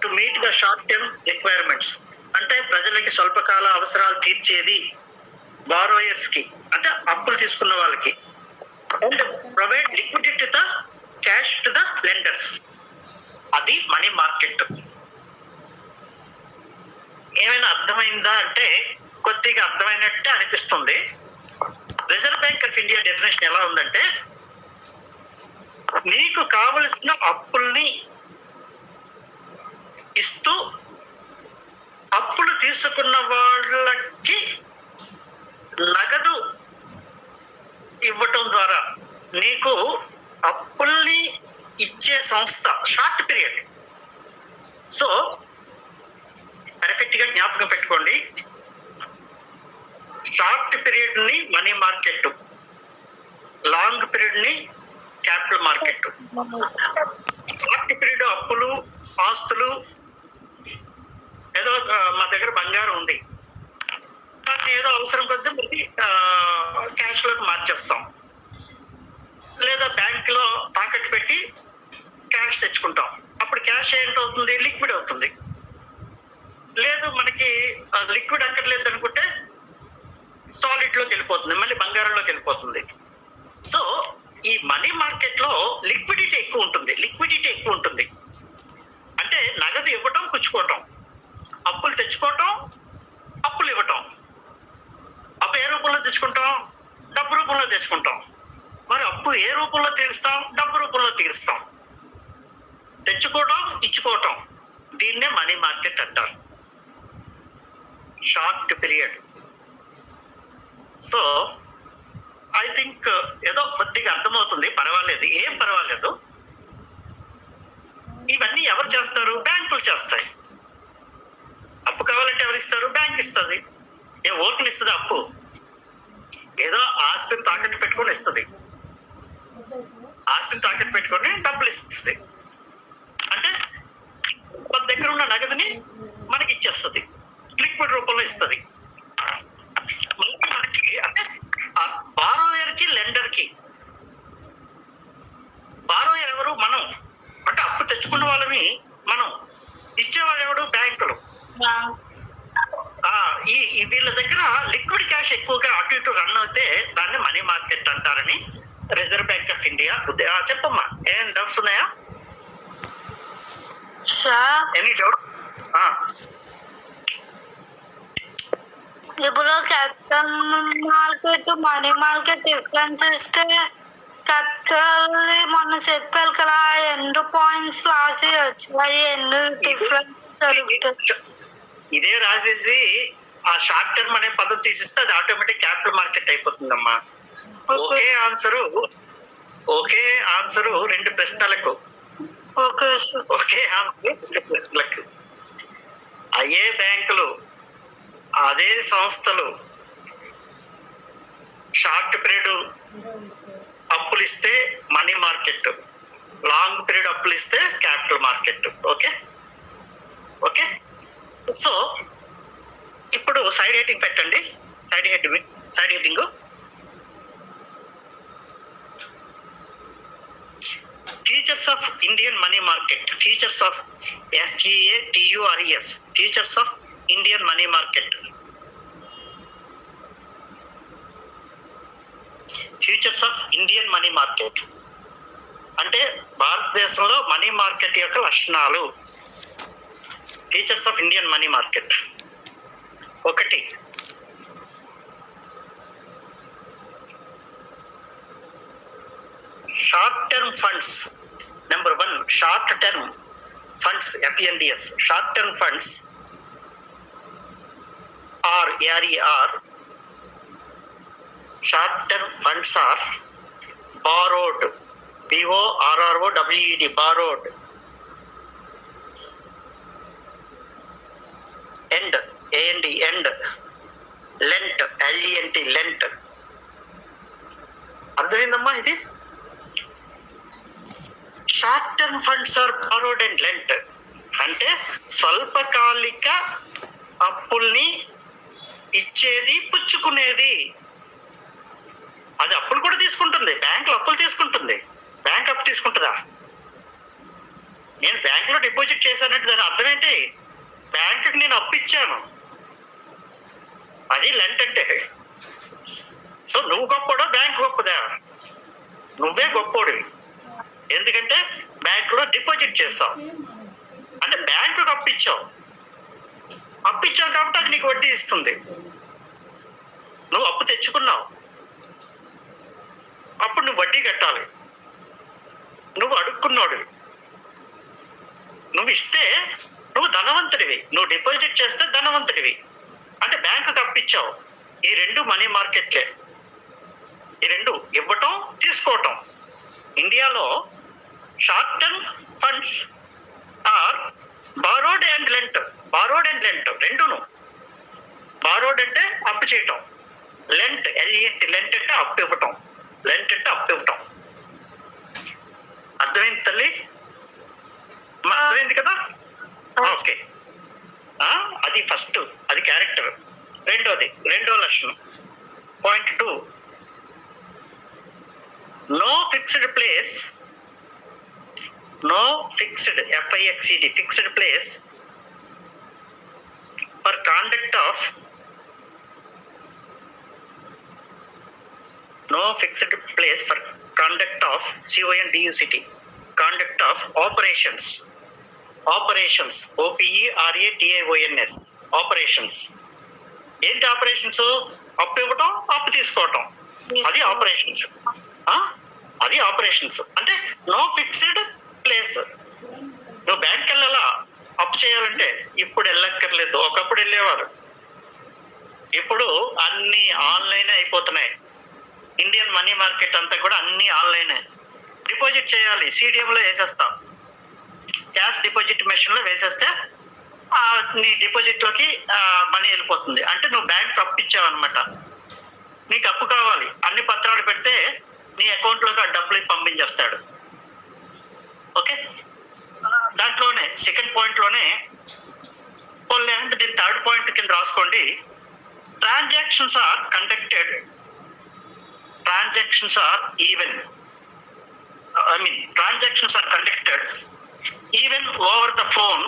To meet the short term requirements అంటే ప్రజలకి స్వల్పకాల అవసరాలు తీర్చేది, బారోయర్స్ కి అంటే అప్పులు తీసుకున్న వాళ్ళకి. And provide liquidity the cash to the lenders. అది మనీ మార్కెట్. ఏమైనా అర్థమైందా అంటే కొద్దిగా అర్థమైనట్టే అనిపిస్తుంది. Reserve bank of India definition ఎలా ఉందంటే, నీకు కావలసిన అప్పుల్ని ఇస్తూ అప్పులు తీసుకున్న వాళ్ళకి నగదు ఇవ్వటం ద్వారా నీకు అప్పుల్ని ఇచ్చే సంస్థ. Short period. సో పర్ఫెక్ట్ గా జ్ఞాపకం పెట్టుకోండి, షార్ట్ పీరియడ్ ని మనీ మార్కెట్, లాంగ్ పీరియడ్ ని క్యాపిటల్ మార్కెట్. షార్ట్ పీరియడ్ అప్పులు, ఆస్తులు, ఏదో మా దగ్గర బంగారం ఉంది, దాన్ని ఏదో అవసరం కొద్దీ మనకి క్యాష్ లోకి మార్చేస్తాం, లేదా బ్యాంక్ లో తాకట్టు పెట్టి క్యాష్ తెచ్చుకుంటాం. అప్పుడు క్యాష్ ఏంటవుతుంది, లిక్విడ్ అవుతుంది. లేదు మనకి లిక్విడ్ అక్కర్లేదు అనుకుంటే సాలిడ్ లోకి వెళ్ళిపోతుంది, మళ్ళీ బంగారంలోకి వెళ్ళిపోతుంది. సో ఈ మనీ మార్కెట్ లో లిక్విడిటీ ఎక్కువ ఉంటుంది. అంటే నగదు ఇవ్వటం, పుచ్చుకోవటం, అప్పులు తెచ్చుకోవటం, అప్పులు ఇవ్వటం. అప్పు ఏ రూపంలో తెచ్చుకుంటాం, డబ్బు రూపంలో తెచ్చుకుంటాం. మరి అప్పు ఏ రూపంలో తీరుస్తాం, డబ్బు రూపంలో తీరుస్తాం. తెచ్చుకోవటం, ఇచ్చుకోవటం, దీన్నే మనీ మార్కెట్ అంటారు. Short period. So I think ఏదో కొద్దిగా అర్థమవుతుంది, పర్వాలేదు, ఏం పర్వాలేదు. ఇవన్నీ ఎవరు చేస్తారు, బ్యాంకులు చేస్తాయి. అప్పు కావాలంటే ఎవరు ఇస్తారు? బ్యాంక్ ఇస్తుంది. ఏ ఓట్లు ఇస్తుంది అప్పు? ఏదో ఆస్తిని తాకట్టు పెట్టుకొని ఇస్తుంది. ఆస్తిని తాకట్టు పెట్టుకొని డబ్బులు ఇస్తుంది. అంటే మన దగ్గర ఉన్న నగదుని మనకి ఇచ్చేస్తుంది, లిక్విడ్ రూపంలో ఇస్తుంది. మనకి అంటే బారోయర్ కి లెండర్ కి, బారోయర్ ఎవరు? మనం. అంటే అప్పు తెచ్చుకున్న వాళ్ళని మనం, ఇచ్చేవాడు ఎవడు? బ్యాంకులు. ఈ వీళ్ళ దగ్గర లిక్విడ్ క్యాష్ ఎక్కువగా అటు ఇటు రన్ అవుతే దాన్ని మనీ మార్కెట్ అంటారని రిజర్వ్ బ్యాంక్ ఆఫ్ ఇండియా. చెప్పమ్మా, ఏం డౌట్స్ ఉన్నాయా? Sir any doubt? ఇప్పుడు capital market money market difference ఇస్తే క్యాపిటల్ మొన్న చెప్పారు కదా ఎండ్ పాయింట్స్ రాసి వచ్చాయి, ఎండ్ డిఫరెన్స్ జరుగుతుంది. ఇదే రాసేసి ఆ షార్ట్ టర్మ్ అనే పద్ధతి తీసిస్తే అది ఆటోమేటిక్ క్యాపిటల్ మార్కెట్ అయిపోతుందమ్మా. ఒకే ఆన్సరు 2 ప్రశ్నలకు. ఒకే ఆన్సర్ 2 ప్రశ్నలకు. అయ్యే బ్యాంకులు, అదే సంస్థలు షార్ట్ పీరియడ్ అప్పులు ఇస్తే మనీ మార్కెట్, లాంగ్ పీరియడ్ అప్పులు ఇస్తే capital market. Okay okay. So ఇప్పుడు సైడ్ హెడ్డింగ్ పెట్టండి. Side heading futures of Indian money market. Futures of FEATURES. Futures of Indian money market. Futures of Indian money market అంటే భారతదేశంలో money market యొక్క లక్షణాలు. Features of Indian money market. 1, short term funds. Number 1, short term funds, FNDS. Short term funds are ARER. Short term funds are borrowed, BORROWED, borrowed. End, AND, lent, LENT, lent. అర్థమైందమ్మా? ఇది short term funds are borrowed and lent అంటే స్వల్పకాలిక అప్పుల్ని ఇచ్చేది, పుచ్చుకునేది. అది అప్పులు కూడా తీసుకుంటుంది. బ్యాంకులో అప్పులు తీసుకుంటుంది. బ్యాంక్ అప్పు తీసుకుంటుందా? నేను బ్యాంకులో డిపాజిట్ చేశానంటే దాని అర్థం ఏంటి? బ్యాంకుకి నేను అప్పు ఇచ్చాను, అది లెంట్ అంటే. సో నువ్వు గొప్పడా, బ్యాంక్ గొప్పదా? నువ్వే గొప్పోడివి. ఎందుకంటే బ్యాంకులో డిపాజిట్ చేస్తావు, అంటే బ్యాంకుకి అప్పిచ్చావు కాబట్టి అది నీకు వడ్డీ ఇస్తుంది. నువ్వు అప్పు తెచ్చుకున్నావు, అప్పుడు నువ్వు వడ్డీ కట్టాలి. నువ్వు అడుక్కున్నాడు, నువ్వు ఇస్తే నువ్వు ధనవంతుడివి, నువ్వు డిపాజిట్ చేస్తే ధనవంతుడివి. అంటే బ్యాంకుకి అప్పిచ్చావు. ఈ 2 మనీ మార్కెట్లే. ఈ 2 ఇవ్వటం, తీసుకోవటం. ఇండియాలో short term funds are borrowed and lent. Borrowed and lent రెండును. బారోడ్ అంటే అప్పు చేయటం, లెంట్ LENT, లెంట్ అంటే అప్పు ఇవ్వటం. లెంట్ అంటే అప్పు ఇవ్వటం. అర్థమైంది తల్లి? అర్థమైంది కదా? ఓకే. అది ఫస్ట్, అది క్యారెక్టర్. రెండో లక్షణం. Point 2, no fixed place, no fixed FIXED, fixed place for conduct of, no fixed place for conduct of CONDUCT, conduct of operations. operations OPERATIONS, operations. ఏంటి ఆపరేషన్స్? అప్పు ఇవ్వటం, అప్పు తీసుకోవటం, అది ఆపరేషన్స్. అది ఆపరేషన్స్ అంటే నో ఫిక్స్డ్ ప్లేస్. నువ్వు bank వెళ్ళాలా అప్పు చేయాలంటే? ఇప్పుడు వెళ్ళక్కర్లేదు, ఒకప్పుడు వెళ్ళేవారు. ఇప్పుడు అన్ని ఆన్లైన్ అయిపోతున్నాయి. ఇండియన్ మనీ మార్కెట్ అంతా కూడా అన్ని ఆన్లైన్. డిపాజిట్ చేయాలి, CDM లో వేసేస్తాం, క్యాష్ డిపాజిట్ మెషిన్ లో వేసేస్తే నీ డిపాజిట్ లోకి మనీ వెళ్ళిపోతుంది. అంటే నువ్వు బ్యాంక్ అప్పు ఇచ్చావు అనమాట. నీకు అప్పు కావాలి, అన్ని పత్రాలు పెడితే నీ అకౌంట్ లోకి ఆ డబ్బులు పంపించేస్తాడు. ఓకే, దాంట్లోనే సెకండ్ పాయింట్ లోనే అంటే దీని థర్డ్ పాయింట్ కింద రాసుకోండి. Transactions are conducted, transactions are even, transactions are conducted even over the phone,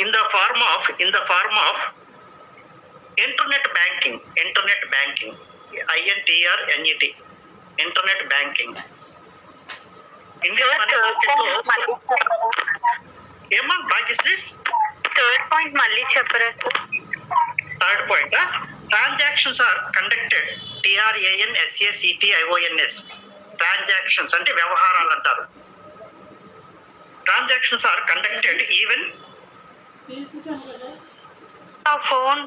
in the form of internet banking, internet banking, India ఏమా భాగ్యశ్రీ? థర్డ్ పాయింట్ మళ్ళీ చెప్పరా? Third point, transactions are conducted, TRANSACTIONS, transactions అంటే వ్యవహారాలు అంటారు. Transactions are conducted even phone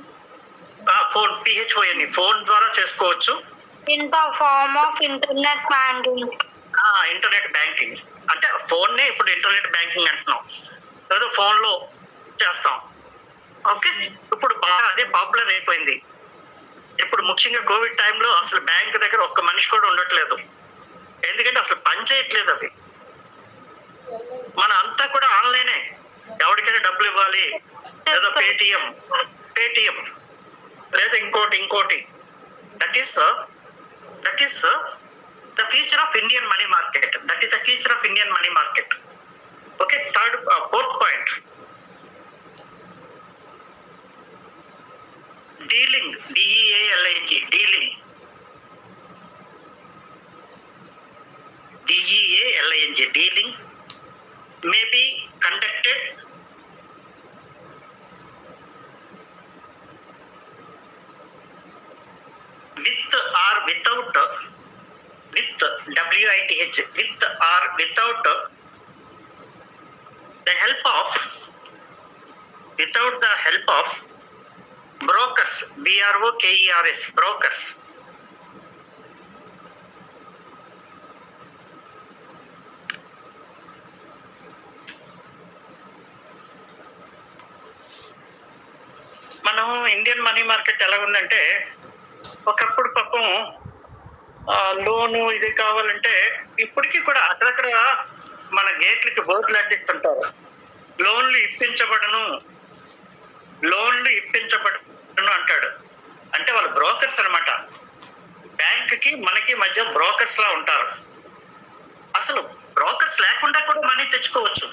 PHONE, phone ద్వారా చేసుకోవచ్చు. In the form of internet banking. Internet banking అంటే phone నే ఇప్పుడు ఇంటర్నెట్ బ్యాంకింగ్ అంటున్నాం, లేదా ఫోన్ లో చేస్తాం. ఓకే, ఇప్పుడు బాగా అదే పాపులర్ అయిపోయింది. ఇప్పుడు ముఖ్యంగా కోవిడ్ టైంలో అసలు బ్యాంక్ దగ్గర ఒక్క మనిషి కూడా ఉండట్లేదు, ఎందుకంటే అసలు పని చేయట్లేదు అవి. మన అంతా కూడా ఆన్లైనే. ఎవరికైనా డబ్బులు ఇవ్వాలి, లేదా పేటిఎం లేదా ఇంకోటి. That is the future of Indian money market. That is the future of Indian money market. Okay, fourth point, dealing, DEALING, dealing may be conducted with or without, with WITH, with or without the help of brokers, BROKERS, brokers. మనం Indian money market ఎలా ఉందంటే, ఒకప్పుడు పాపం లోను ఇది కావాలంటే ఇప్పటికీ కూడా అక్కడక్కడ మన గేట్లకి బోర్డులు అంటిస్తుంటారు, లోన్లు ఇప్పించబడను అంటాడు. అంటే వాళ్ళు బ్రోకర్స్ అన్నమాట. బ్యాంక్ కి మనకి మధ్య బ్రోకర్స్ లా ఉంటారు. అసలు బ్రోకర్స్ లేకుండా కూడా మనీ తెచ్చుకోవచ్చు,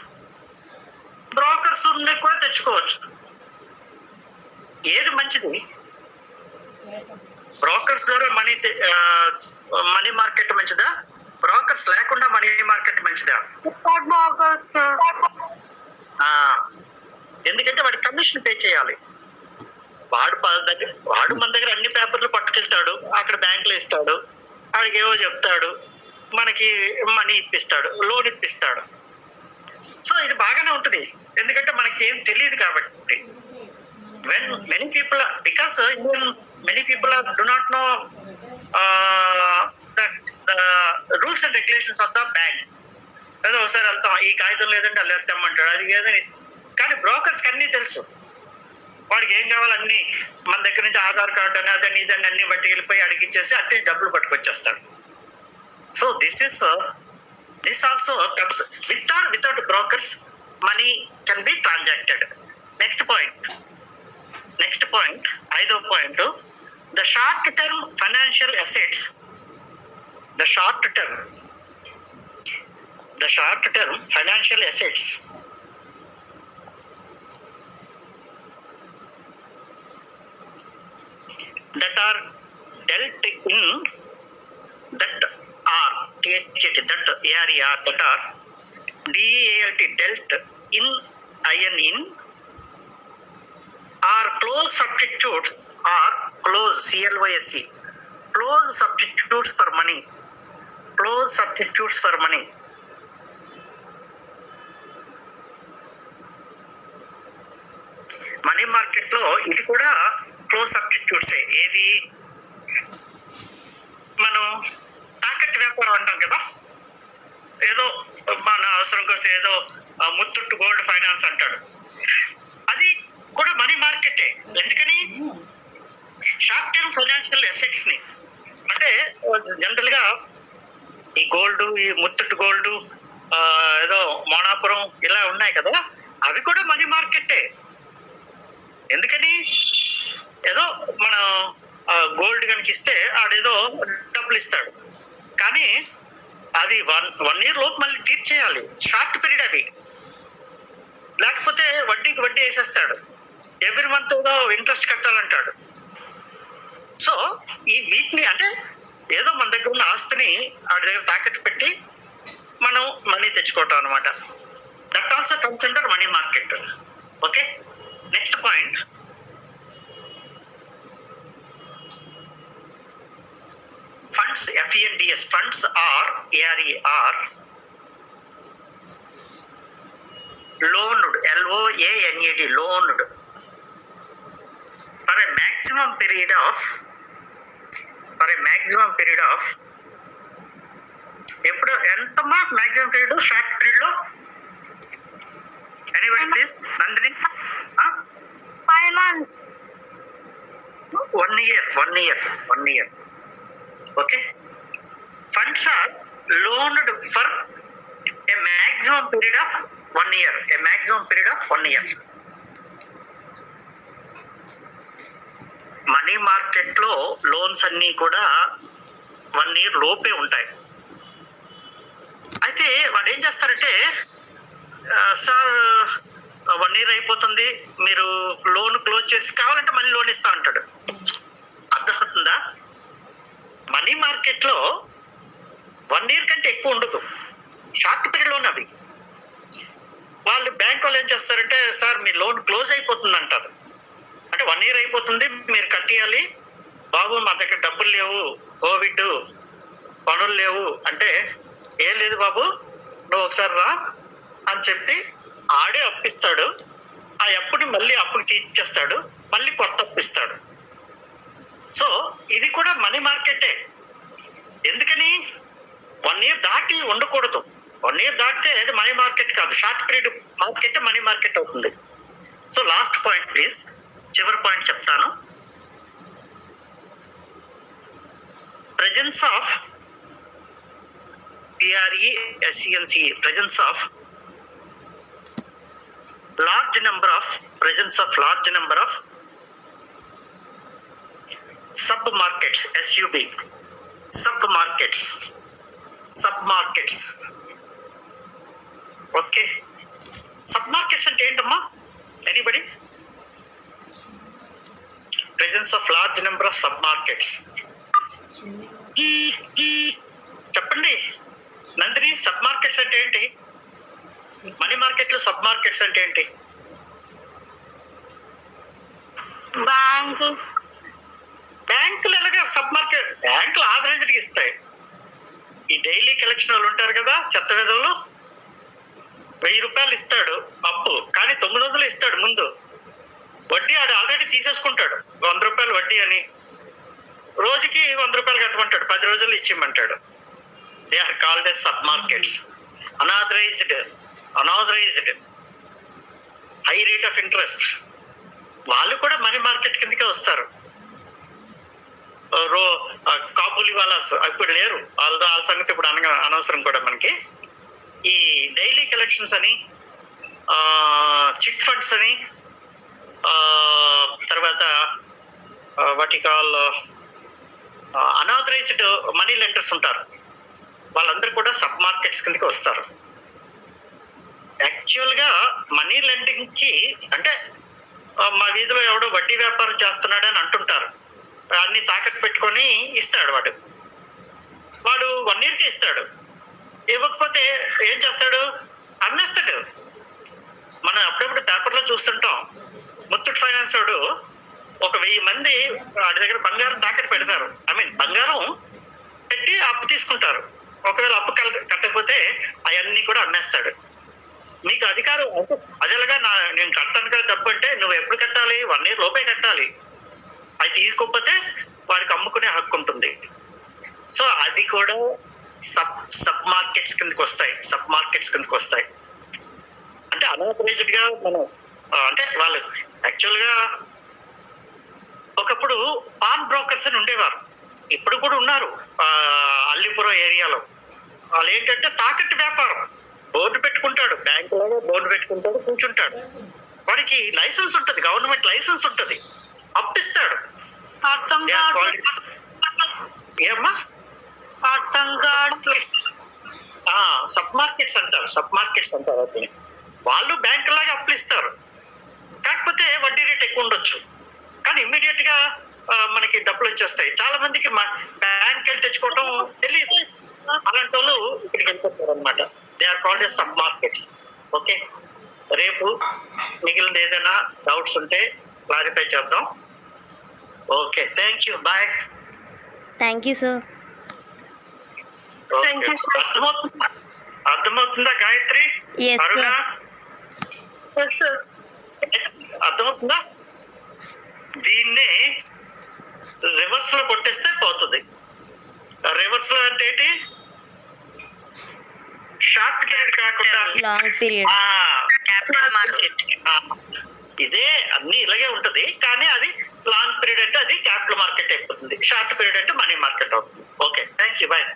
బ్రోకర్స్ ఉండి కూడా తెచ్చుకోవచ్చు. ఏది మంచిది? బ్రోకర్స్ ద్వారా మనీ మార్కెట్ మంచిదా, బ్రోకర్స్ లేకుండా మనీ మార్కెట్ మంచిదా? ఎందుకంటే వాడి కమిషన్ పే చేయాలి. వాడు మన దగ్గర అన్ని పేపర్లు పట్టుకెళ్తాడు, అక్కడ బ్యాంకులో ఇస్తాడు, వాడికి ఏవో చెప్తాడు, మనకి మనీ ఇప్పిస్తాడు, లోన్ ఇప్పిస్తాడు. సో ఇది బాగానే ఉంటుంది, ఎందుకంటే మనకి ఏం తెలియదు కాబట్టి. when many people, because many people do not know the rules and regulations of the bank. ఏదో ఒకసారి వెళ్తాం, ఈ కాగితం లేదంటే అలా తెమ్మంటాడు, అది లేదని. కానీ బ్రోకర్స్కి అన్నీ తెలుసు, వాడికి ఏం కావాలి అన్ని మన దగ్గర నుంచి ఆధార్ కార్డు అని అదని ఇదని అన్ని బట్టి వెళ్ళిపోయి అడిగిచ్చేసి అట్టే డబ్బులు పట్టుకొచ్చేస్తాడు. So this also comes with or without brokers, money can be transacted. Next point, ఐదో point, the short term financial assets that are dealt in, that are DEALT, dealt in, are close substitutes, close substitutes for money. Money market లో ఇది కూడా close substitutes. ఏది మనం తాకట్టు వ్యాపారం అంటాం కదా, ఏదో మన అవసరం కోసం ఏదో ముత్తూట్ గోల్డ్ ఫైనాన్స్ అంటాడు, అది కూడా మనీ మార్కెటే. ఎందుకని షార్ట్ టర్మ్ ఫైనాన్షియల్ అసెట్స్ ని, అంటే జనరల్ గా ఈ గోల్డ్, ఈ ముత్తూట్ గోల్డ్, ఏదో మోనాపురం ఇలా ఉన్నాయి కదా, అవి కూడా మనీ మార్కెటే. ఎందుకని ఏదో మనం గోల్డ్ కనుక ఇస్తే ఆడేదో డబ్బులు ఇస్తాడు, కానీ అది 1 year లోపు మళ్ళీ తీర్చేయాలి, షార్ట్ పీరియడ్ అవి. లేకపోతే వడ్డీకి వడ్డీ వేసేస్తాడు, ఎవ్రీ మంత్ ఏదో ఇంట్రెస్ట్ కట్టాలంటాడు. సో ఈ వీటిని అంటే ఏదో మన దగ్గర ఉన్న ఆస్తిని ఆడి దగ్గర తాకట్టు పెట్టి మనం మనీ తెచ్చుకోవటం అనమాట. That also comes under money market. Okay, next point, funds, FENDS, funds are ARER loaned, LOANED, loaned for a maximum period of ఎప్పుడు ఎంతమ్మా మాక్సిమం పీరియడ్? షార్ట్ పీరియడ్ లో anybody please? Nandini 5 months. 1 year. Okay, funds are loaned for a maximum period of 1 year. Money market లో loans అన్ని కూడా 1 year లోపే ఉంటాయి. అయితే వాడు ఏం చేస్తారంటే, సార్ 1 year అయిపోతుంది, మీరు లోన్ క్లోజ్ చేసి కావాలంటే మళ్ళీ లోన్ ఇస్తా అంటాడు. అర్థమవుతుందా? మనీ మార్కెట్ లో 1 year కంటే ఎక్కువ ఉండదు, షార్ట్ పీరియడ్ లోన్ అవి. వాళ్ళు బ్యాంక్ వాళ్ళు ఏం చేస్తారంటే, సార్ మీ లోన్ క్లోజ్ అయిపోతుంది అంటారు. అంటే 1 year అయిపోతుంది, మీరు కట్టేయాలి, బాబు మా దగ్గర డబ్బులు లేవు, కోవిడ్, పనులు లేవు అంటే, ఏం లేదు బాబు నువ్వు ఒకసారి రా అని చెప్పి ఆడే అప్పిస్తాడు. ఆ అప్పుని మళ్ళీ అప్పుకి తీర్చేస్తాడు, మళ్ళీ కొత్త అప్పిస్తాడు. సో ఇది కూడా మనీ మార్కెటే. ఎందుకని 1 year దాటి ఉండకూడదు. 1 year దాటితే అది మనీ మార్కెట్ కాదు, short period market money market అవుతుంది. సో లాస్ట్ పాయింట్ ప్లీజ్, చివరి పాయింట్ చెప్తాను. Presence of PRESENCE, presence of large number of submarkets, submarkets. Okay, submarkets అంటే ఏంటమ్మా? Anybody? Presence of large number of submarkets. చెప్పండి Nandini, submarkets అంటే ఏంటి? Money market లో submarkets అంటే ఏంటి? బ్యాంకులు ఎలాగా సబ్ మార్కెట్? బ్యాంకులు ఆథరైజ్డ్ ఇస్తాయి. ఈ డైలీ కలెక్షన్ వాళ్ళు ఉంటారు కదా, చెత్త విధులు, 1000 రూపాయలు ఇస్తాడు అప్పు, కానీ 900 ఇస్తాడు ముందు. వడ్డీ ఆడు ఆల్రెడీ తీసేసుకుంటాడు, 100 రూపాయలు వడ్డీ అని. రోజుకి 100 రూపాయలు కట్టమంటాడు, 10 రోజులు ఇచ్చిమంటాడు. They are called as submarkets. Unauthorized, high rate of interest. వాళ్ళు కూడా మనీ మార్కెట్ కిందకే వస్తారు. కాబూలి వాలాస్ ఇప్పుడు లేరు, వాళ్ళ సంగతి ఇప్పుడు అనవసరం కూడా మనకి. ఈ డైలీ కలెక్షన్స్ అని, చిట్ ఫండ్స్ అని, తర్వాత వాటి కాల్ అన్ఆథరైజ్డ్ మనీ లెండర్స్ ఉంటారు, వాళ్ళందరూ కూడా సబ్ మార్కెట్స్ కిందకి వస్తారు. యాక్చువల్ గా మనీ లెండింగ్ కి అంటే మా వీధిలో ఎవడో వడ్డీ వ్యాపారం చేస్తున్నాడు అని అంటుంటారు. అన్ని తాకట్టు పెట్టుకొని ఇస్తాడు వాడు 1 year కి ఇస్తాడు. ఇవ్వకపోతే ఏం చేస్తాడు? అమ్మేస్తాడు. మనం అప్పుడప్పుడు పేపర్లో చూస్తుంటాం, ముత్తూట్ ఫైనాన్స్ వాడు 1000 మంది వాడి దగ్గర బంగారం తాకట్టు పెడతారు. బంగారం పెట్టి అప్పు తీసుకుంటారు. ఒకవేళ అప్పు కట్టకపోతే అవన్నీ కూడా అమ్మేస్తాడు. నీకు అధికారం అదేలాగా నేను కడతాను కదా డబ్బు అంటే, నువ్వు ఎప్పుడు కట్టాలి? 1 year లోపే కట్టాలి. అది తీసుకోకపోతే వాడికి అమ్ముకునే హక్కు ఉంటుంది. సో అది కూడా సబ్ మార్కెట్స్ కిందకి వస్తాయి. అంటే అనాథరైజ్డ్ గా మనం అంటే వాళ్ళు యాక్చువల్ గా ఒకప్పుడు పాన్ బ్రోకర్స్ అని ఉండేవారు, ఇప్పుడు కూడా ఉన్నారు అల్లిపురం ఏరియాలో. వాళ్ళు ఏంటంటే తాకట్టు వ్యాపారం, బోర్డు పెట్టుకుంటాడు, బ్యాంకులో బోర్డు పెట్టుకుంటాడు, కూర్చుంటాడు, వాడికి లైసెన్స్ ఉంటది, గవర్నమెంట్ లైసెన్స్ ఉంటది, అప్పిస్తాడు. అర్థం కాదు ఏమ్మా అర్థం కాదు సబ్ మార్కెట్స్ అంటారు అది. వాళ్ళు బ్యాంకు లాగా అప్పులు ఇస్తారు, కాకపోతే వడ్డీ రేట్ ఎక్కువ ఉండొచ్చు, కానీ ఇమ్మీడియట్ గా మనకి డబ్బులు వచ్చేస్తాయి. చాలా మందికి బ్యాంక్ వెళ్ళి తెచ్చుకోవడం తెలియదు, అలాంటి వాళ్ళు ఇక్కడికి వెళ్ళిపోతారు అనమాట. They are called as sub markets. Okay, రేపు మిగిలిన ఏదైనా డౌట్స్ ఉంటే క్లారిఫై చేద్దాం. Okay, thank you, bye. Thank you sir. Thank you, sir. అర్థమవుతుందా గాయత్రి? Yes, sir. అరుణ, Yes, sir. అర్థమవుతుందా? దీన్ని రివర్స్ లో కొట్టేస్తే పోతుంది. రివర్స్ లో అంటే ఏంటి? షార్ట్ పీరియడ్ కాకుండా లాంగ్ పీరియడ్. Capital market. ఇదే అన్ని ఇలాగే ఉంటది, కానీ అది లాంగ్ పీరియడ్ అంటే అది క్యాపిటల్ మార్కెట్ అయిపోతుంది, షార్ట్ పీరియడ్ అంటే మనీ మార్కెట్ అవుతుంది. Okay, thank you, bye.